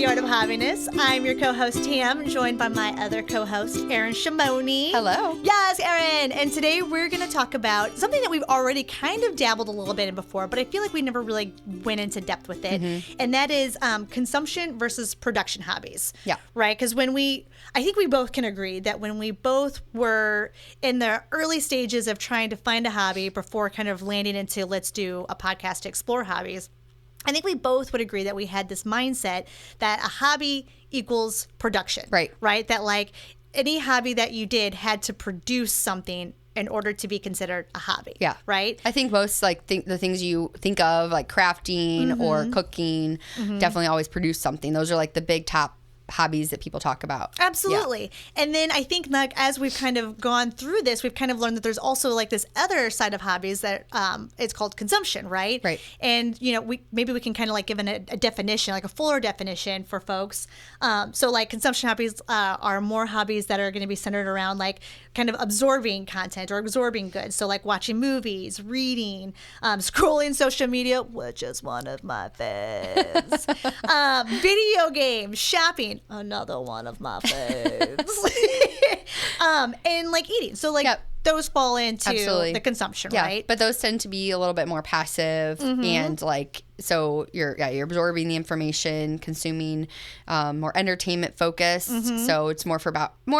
The Art of Hobbiness. I'm your co-host, Tam, joined by my other co-host, Erin Shimoni. Hello. Yes, Erin. And today we're going to talk about something that we've already kind of dabbled a little bit in before, but I feel like we never really went into depth with it. And that is consumption versus production hobbies. Yeah. Right? Because I think we both can agree that when we both were in the early stages of trying to find a hobby before kind of landing into let's do a podcast to explore hobbies, I think we both would agree that we had this mindset that a hobby equals production. Right? That like any hobby that you did had to produce something in order to be considered a hobby. Yeah. Right? I think most the things you think of like crafting or cooking definitely always produce something. Those are like the big top hobbies that people talk about. Absolutely. Yeah. And then I think like as we've kind of gone through this, we've kind of learned that there's also like this other side of hobbies that it's called consumption, right? Right. And maybe we can kind of like give a definition, like a fuller definition for folks. So like consumption hobbies are more hobbies that are going to be centered around like kind of absorbing content or absorbing goods. So like watching movies, reading, scrolling social media, which is one of my faves, video games, shopping, another one of my faves, and like eating. So like those fall into the consumption, right? But those tend to be a little bit more passive and like, so you're absorbing the information, consuming more entertainment focused. So it's more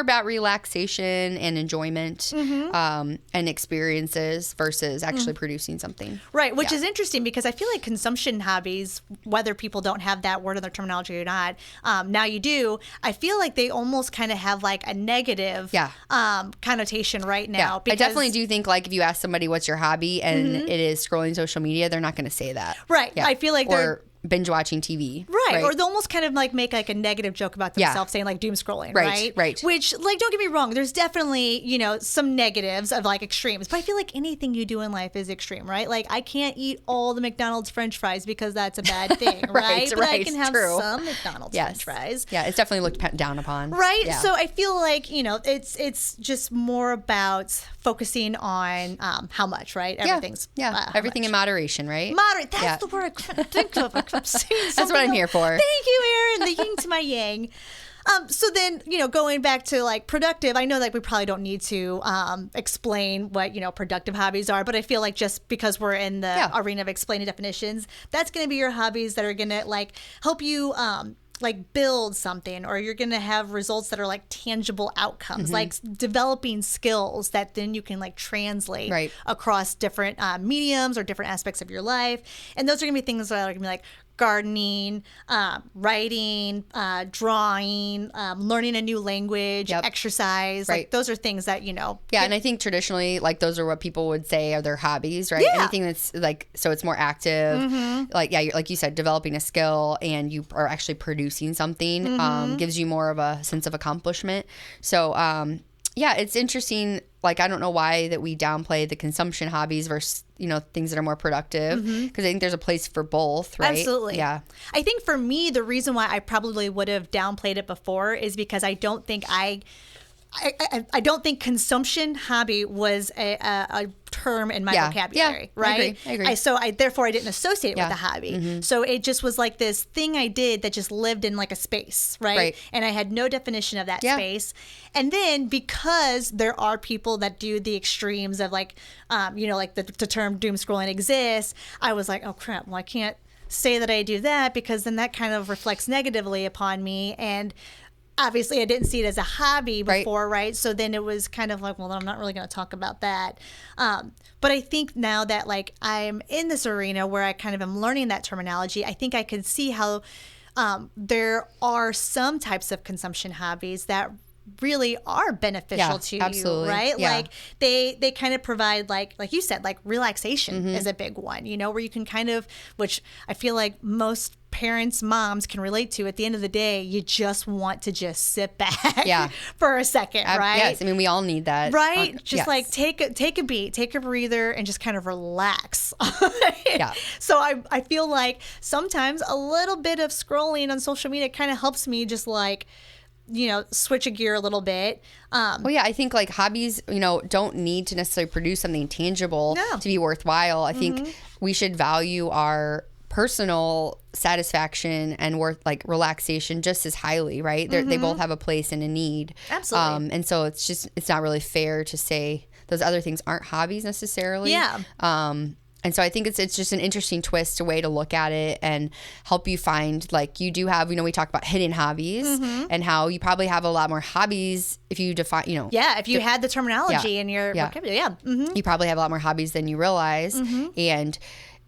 about relaxation and enjoyment and experiences versus actually producing something. Right, which is interesting because I feel like consumption hobbies, whether people don't have that word in their terminology or not, now you do, I feel like they almost kind of have like a negative connotation right now. Yeah, I definitely do think like if you ask somebody what's your hobby and it is scrolling social media, they're not going to say that. Right. Yeah. I feel like they're binge watching TV. Right. Or they'll almost kind of like make like a negative joke about themselves saying like doom scrolling. Right. Which like, don't get me wrong. There's definitely, some negatives of like extremes, but I feel like anything you do in life is extreme, right? Like I can't eat all the McDonald's French fries because that's a bad thing. Right. But I can have some McDonald's French fries. Yeah. It's definitely looked down upon. Right. Yeah. So I feel like, it's just more about focusing on how much, right? Everything's everything in moderation, right? Moderate. That's the word I couldn't think of. That's what I'm here for. Thank you, Erin. The yin to my yang. So then, going back to like productive, I know that we probably don't need to explain what, productive hobbies are, but I feel like just because we're in the arena of explaining definitions, that's going to be your hobbies that are going to like help you like build something, or you're going to have results that are like tangible outcomes, like developing skills that then you can like translate across different mediums or different aspects of your life. And those are going to be things that are going to be like gardening, writing, drawing, learning a new language, exercise. Like those are things that, Yeah, and I think traditionally, like those are what people would say are their hobbies, right? Yeah. Anything that's like, so it's more active. Like, like you said, developing a skill and you are actually producing something gives you more of a sense of accomplishment. So, it's interesting. Like, I don't know why that we downplay the consumption hobbies versus, things that are more productive. Because I think there's a place for both, right? Absolutely. Yeah. I think for me, the reason why I probably would have downplayed it before is because I don't think I don't think consumption hobby was a term in my vocabulary, right? I agree. Therefore I didn't associate it with a hobby. So it just was like this thing I did that just lived in like a space, right? And I had no definition of that space. And then because there are people that do the extremes of like, like the term doom scrolling exists, I was like, oh crap, well I can't say that I do that because then that kind of reflects negatively upon me. And obviously I didn't see it as a hobby before, right? So then it was kind of like, well, I'm not really going to talk about that. But I think now that like I'm in this arena where I kind of am learning that terminology, I think I can see how there are some types of consumption hobbies that really are beneficial to you, right? Yeah. Like they kind of provide like you said, like relaxation is a big one, where you can kind of, which I feel like most moms can relate to. At the end of the day, you just want to just sit back for a second, right? Yes, I mean we all need that, right? Just like take a beat, take a breather, and just kind of relax. So I feel like sometimes a little bit of scrolling on social media kind of helps me just like switch a gear a little bit. I think like hobbies, don't need to necessarily produce something tangible to be worthwhile. I think we should value our personal satisfaction and worth like relaxation just as highly, right? They both have a place and a need. Absolutely. And so it's not really fair to say those other things aren't hobbies necessarily. Yeah. And so I think it's just an interesting twist, a way to look at it and help you find, like, you do have, we talk about hidden hobbies and how you probably have a lot more hobbies if you define, Yeah, if you had the terminology in your vocabulary, You probably have a lot more hobbies than you realize. And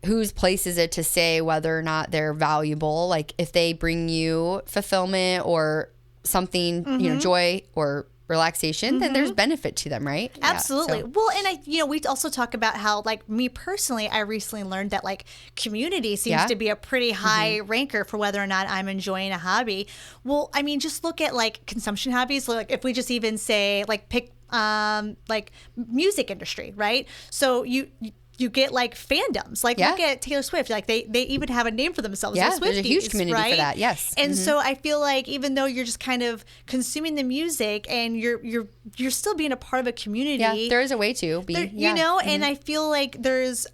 whose place is it to say whether or not they're valuable? Like, if they bring you fulfillment or something, joy or relaxation, then there's benefit to them, right? Absolutely. Yeah, well, and we also talk about how, like, me personally, I recently learned that, like, community seems to be a pretty high ranker for whether or not I'm enjoying a hobby. Well, I mean, just look at, like, consumption hobbies. Like, if we just even say, like, pick like music industry, right? So you get, like, fandoms. Like, look at Taylor Swift. Like, they even have a name for themselves. Yeah, the Swifties, there's a huge community for that. Yes. And so I feel like even though you're just kind of consuming the music and you're still being a part of a community. Yeah, there is a way to be. And I feel like there's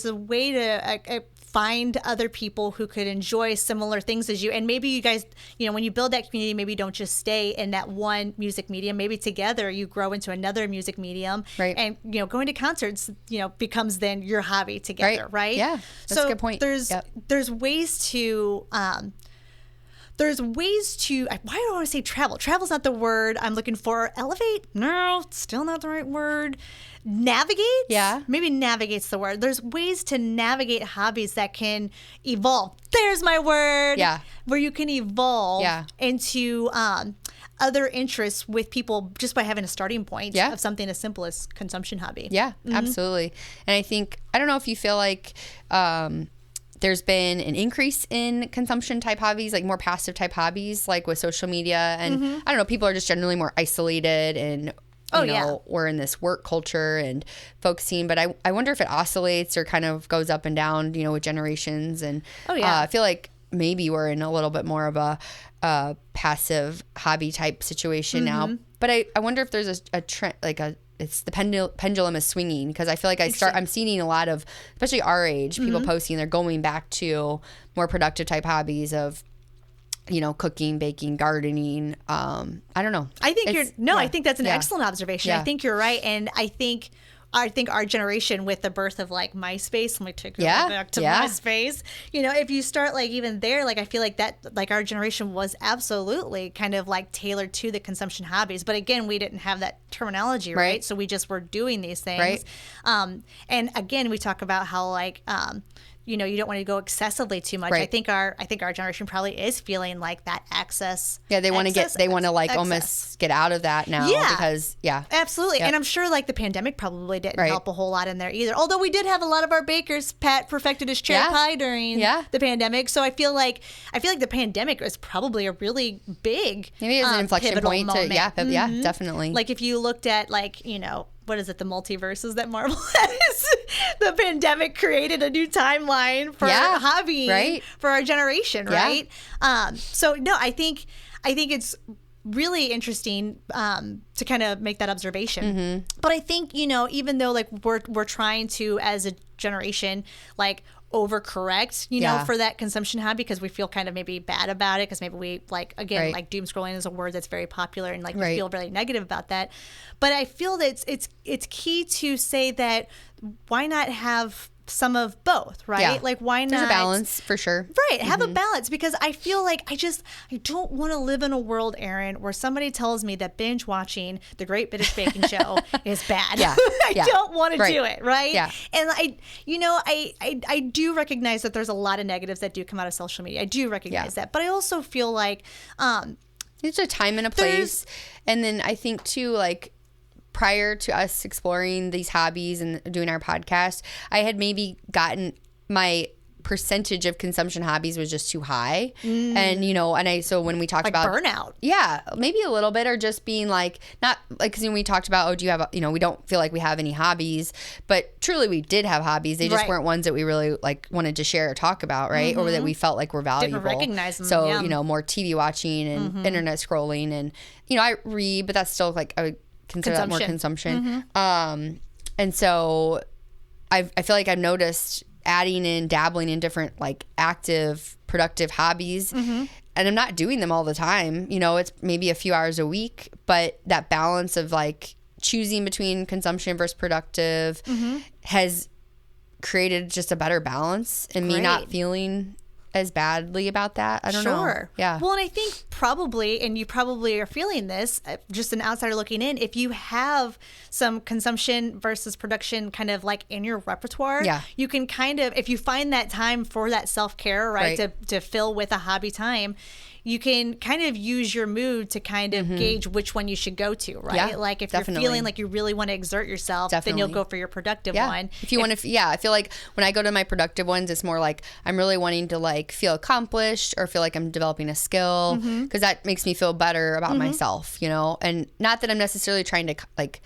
a way to find other people who could enjoy similar things as you. And maybe you guys, when you build that community, maybe you don't just stay in that one music medium. Maybe together you grow into another music medium. Right. And, going to concerts, becomes then your hobby together, right? Yeah, that's a good point. There's ways to... why do I want to say travel? Travel's not the word I'm looking for. Elevate? No, still not the right word. Navigate? Yeah. Maybe navigate's the word. There's ways to navigate hobbies that can evolve. There's my word. Yeah. Where you can evolve into other interests with people just by having a starting point of something as simple as consumption hobby. Yeah, absolutely. And I think, I don't know if you feel like there's been an increase in consumption type hobbies, like more passive type hobbies, like with social media. And I don't know, people are just generally more isolated and, we're in this work culture and focusing. But I wonder if it oscillates or kind of goes up and down, with generations. And I feel like maybe we're in a little bit more of a passive hobby type situation now. But I wonder if there's a trend, like it's the pendulum is swinging, because I feel like I'm seeing a lot of, especially our age, people posting they're going back to more productive type hobbies of, cooking, baking, gardening. I don't know. I think that's an excellent observation. I think you're right. And I think our generation, with the birth of, like, MySpace, let me take it back to MySpace. If you start, like, even there, like, I feel like that, like, our generation was absolutely kind of, like, tailored to the consumption hobbies. But again, we didn't have that terminology, right? So we just were doing these things. Right. And again, we talk about how, like, you don't want to go excessively too much. Right. I think our generation probably is feeling like that access. Yeah, they want to almost get out of that now. Yeah. Because absolutely. Yep. And I'm sure, like, the pandemic probably didn't help a whole lot in there either. Although we did have a lot of our bakers. Pat perfected his cherry pie during the pandemic. So I feel like the pandemic was probably a really big maybe it's an inflection point moment. Definitely. Like, if you looked at, like, what is it, the multiverses that Marvel has? The pandemic created a new timeline for hobby for our generation, right? So no, I think it's really interesting to kind of make that observation. But I think, even though, like, we're trying to, as a generation, like, overcorrect, for that consumption hobby, because we feel kind of maybe bad about it, because maybe we, like, again, like, doom scrolling is a word that's very popular, and, like, we feel really negative about that. But I feel that it's key to say that why not have some of both, right? Yeah. Like, why not? There's a balance for sure. Right. Have a balance, because I feel like I don't want to live in a world, Erin, where somebody tells me that binge watching The Great British Baking Show is bad. I don't want to do it. Right. Yeah. And I do recognize that there's a lot of negatives that do come out of social media. I do recognize that. But I also feel like there's a time and a place. And then I think too, like, prior to us exploring these hobbies and doing our podcast, I had maybe gotten my percentage of consumption hobbies was just too high. And, so when we talked like about burnout, maybe a little bit, or just being like, not like, because we talked about, do you have, we don't feel like we have any hobbies, but truly we did have hobbies. They just weren't ones that we really, like, wanted to share or talk about. Right. Or that we felt like were valuable. Didn't recognize them. So, more TV watching and internet scrolling, and, I read, but that's still, like, I would consider that more consumption. And so I feel like I've noticed dabbling in different like active, productive hobbies. And I'm not doing them all the time. You know, it's maybe a few hours a week, but that balance of like choosing between consumption versus productive has created just a better balance and me not feeling as badly about that. I don't know. Yeah. Well, and I think probably, and you probably are feeling this, just an outsider looking in, if you have some consumption versus production kind of like in your repertoire, you can kind of, if you find that time for that self-care, right. To fill with a hobby time, you can kind of use your mood to kind of gauge which one you should go to, right? Yeah, like if you're feeling like you really want to exert yourself, then you'll go for your productive one. If you want to, I feel like when I go to my productive ones, it's more like I'm really wanting to like feel accomplished or feel like I'm developing a skill because that makes me feel better about myself, you know? And not that I'm necessarily trying to like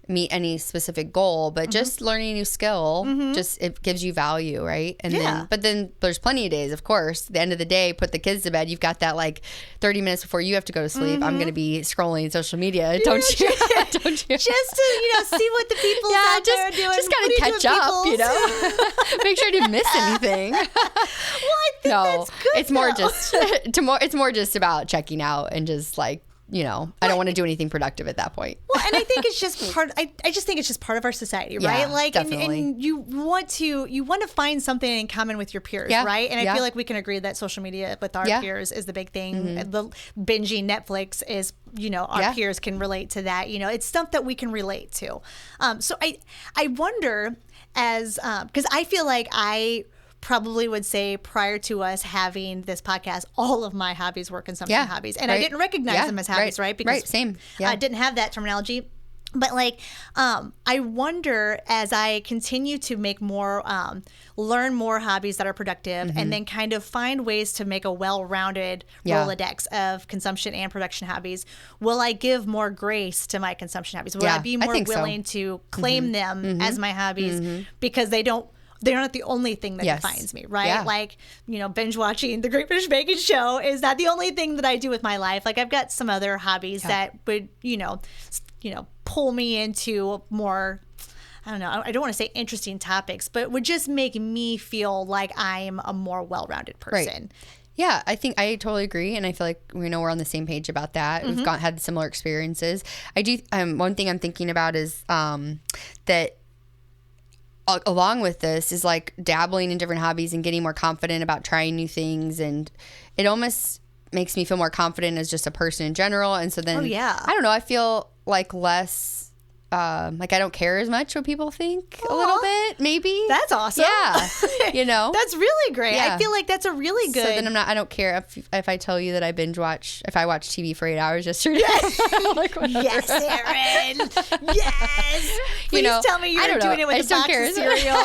meet any specific goal, but just learning a new skill, just it gives you value, right? And then there's plenty of days, of course, at the end of the day, put the kids to bed, you've got that like 30 minutes before you have to go to sleep, I'm going to be scrolling social media, don't you? Don't you? Just to, you know, see what the people out there are doing. Just got to catch up, you know? Make sure I didn't miss anything. Well, I think that's good. It's more just about checking out and just like, you know, I don't want to do anything productive at that point. Well, and I think it's just I just think it's just part of our society, right? Yeah, like, definitely. And you want to find something in common with your peers, right? And I feel like we can agree that social media with our peers is the big thing. The binging Netflix is, you know, our peers can relate to that. You know, it's stuff that we can relate to. So I wonder because I feel like I probably would say prior to us having this podcast, all of my hobbies were consumption hobbies. And I didn't recognize them as hobbies, right? Because same. I didn't have that terminology. But like, I wonder as I continue to make more, learn more hobbies that are productive and then kind of find ways to make a well-rounded Rolodex of consumption and production hobbies, will I give more grace to my consumption hobbies? Will I be more willing to claim them as my hobbies because they're not the only thing that defines me, right? Yeah. Like, you know, binge watching the Great British Baking Show is not the only thing that I do with my life. Like, I've got some other hobbies that would, you know, pull me into more, I don't know, I don't want to say interesting topics, but would just make me feel like I'm a more well-rounded person. Right. Yeah, I think I totally agree, and I feel like we're on the same page about that. We've had similar experiences. I do. One thing I'm thinking about is that. Along with this is like dabbling in different hobbies and getting more confident about trying new things, and it almost makes me feel more confident as just a person in general. And so then I don't know, I feel like less like I don't care as much what people think a little bit, maybe. That's awesome. Yeah. You know? That's really great. Yeah. I feel like that's a really good. So then I don't care if I tell you that I if I watch TV for 8 hours yesterday. Like, yes, Erin. Yes. Please tell me you're doing it with a box of cereal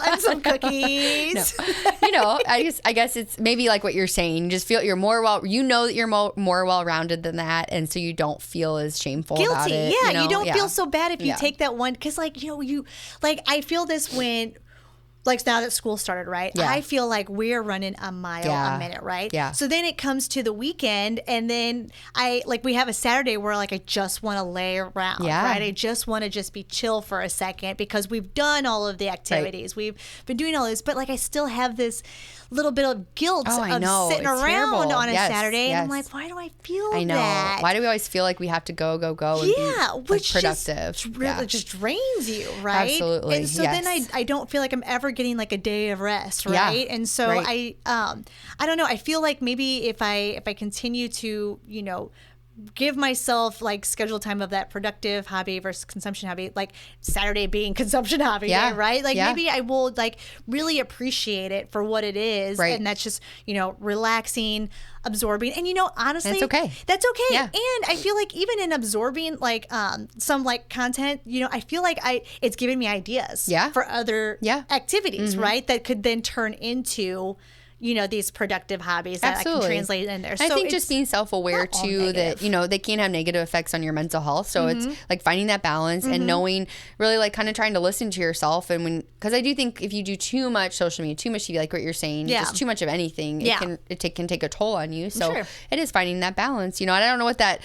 and some cookies. No. You know, I guess it's maybe like what you're saying. You just feel you're more that you're more well-rounded than that, and so you don't feel as shameful about it. Yeah, you don't feel so bad if you take that one, because like, you know, I feel this when, like, now that school started, right? Yeah. I feel like we're running a mile a minute, right? Yeah. So then it comes to the weekend, and then we have a Saturday where like I just want to lay around, right? I just want to just be chill for a second because we've done all of the activities. Right. We've been doing all this, but like I still have this little bit of guilt of sitting around on a Saturday, and I'm like, why do I feel that? Why do we always feel like we have to go and be which productive? Just drains you, right? Absolutely. And so then I don't feel like I'm ever getting like a day of rest, right? And so I don't know. I feel like maybe if I continue to, you know, give myself like scheduled time of that productive hobby versus consumption hobby, like Saturday being consumption hobby day, right? Like maybe I will like really appreciate it for what it is. Right. And that's just, you know, relaxing, absorbing. And, you know, honestly, that's okay. Yeah. And I feel like even in absorbing like some like content, you know, I feel like it's giving me ideas for other activities, right? That could then turn into, you know, these productive hobbies that I can translate in there. So I think just being self-aware too that, you know, they can have negative effects on your mental health. So it's like finding that balance and knowing, really like kind of trying to listen to yourself. And because I do think if you do too much social media, too much TV, like what you're saying, just too much of anything, it can take a toll on you. So it is finding that balance. You know, and I don't know what that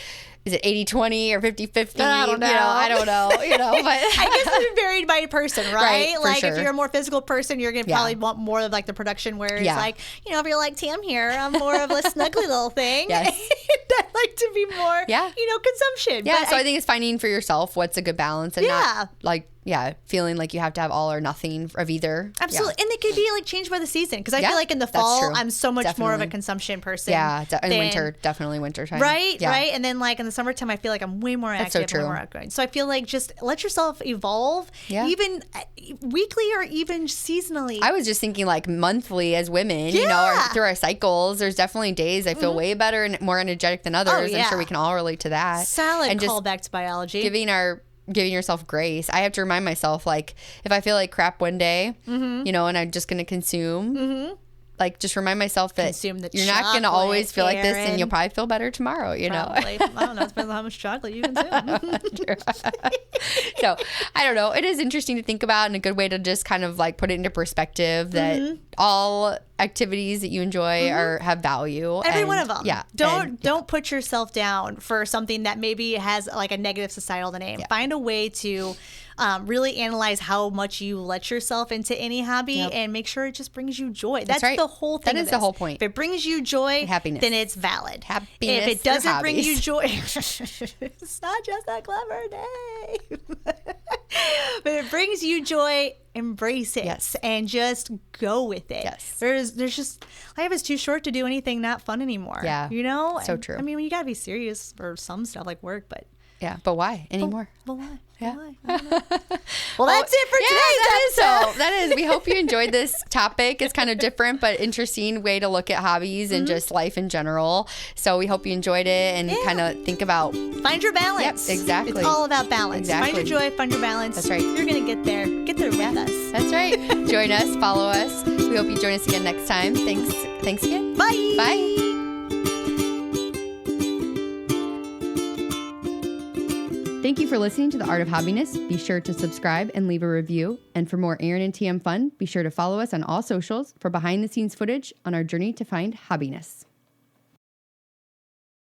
is it 80-20 or 50-50? I don't know. I don't know. But I guess it's varied by person, right? Like if you're a more physical person, you're gonna probably want more of like the production. Whereas like, if you're like Tam here, I'm more of a snuggly little thing. Yes. I like to be more, consumption. Yeah. But so I think it's finding for yourself what's a good balance and not like. Yeah, feeling like you have to have all or nothing of either. Absolutely. Yeah. And they could be like changed by the season. Because I feel like in the fall, I'm so much more of a consumption person. Yeah, in winter, definitely winter time. Right, right. And then like in the summertime, I feel like I'm way more active, way more outgoing. So I feel like just let yourself evolve, even weekly or even seasonally. I was just thinking like monthly as women, through our cycles, there's definitely days I feel way better and more energetic than others. I'm sure we can all relate to that. Solid callback to biology. Giving yourself grace. I have to remind myself, like, if I feel like crap one day, and I'm just going to consume, like, just remind myself that you're not going to always feel like this, and you'll probably feel better tomorrow, Probably. I don't know. It depends on how much chocolate you consume. So, I don't know. It is interesting to think about and a good way to just kind of, like, put it into perspective that all activities that you enjoy have value. Every one of them. Yeah. Don't put yourself down for something that maybe has like a negative societal name. Find a way to really analyze how much you let yourself into any hobby and make sure it just brings you joy. That's right. The whole thing. That is the whole point. If it brings you joy, happiness, then it's valid. Happiness. If it doesn't bring you joy, it's not just a clever day. But it brings you joy, embrace it and just go with it. Yes. There's just life is too short to do anything not fun anymore. Yeah. So true. I mean, you gotta be serious for some stuff like work, but but why anymore? But why? Yeah. Why? Well, that's it for today's episode. That is. We hope you enjoyed this topic. It's kind of different but interesting way to look at hobbies and just life in general. So we hope you enjoyed it and kind of think about find your balance. Yep, exactly. It's all about balance. Exactly. Find your joy, find your balance. That's right. You're gonna get there. Get there with us. That's right. Join us, follow us. We hope you join us again next time. Thanks again. Bye. Bye. Thank you for listening to The Art of Hobbiness. Be sure to subscribe and leave a review. And for more Erin and Tam fun, be sure to follow us on all socials for behind-the-scenes footage on our journey to find hobbiness.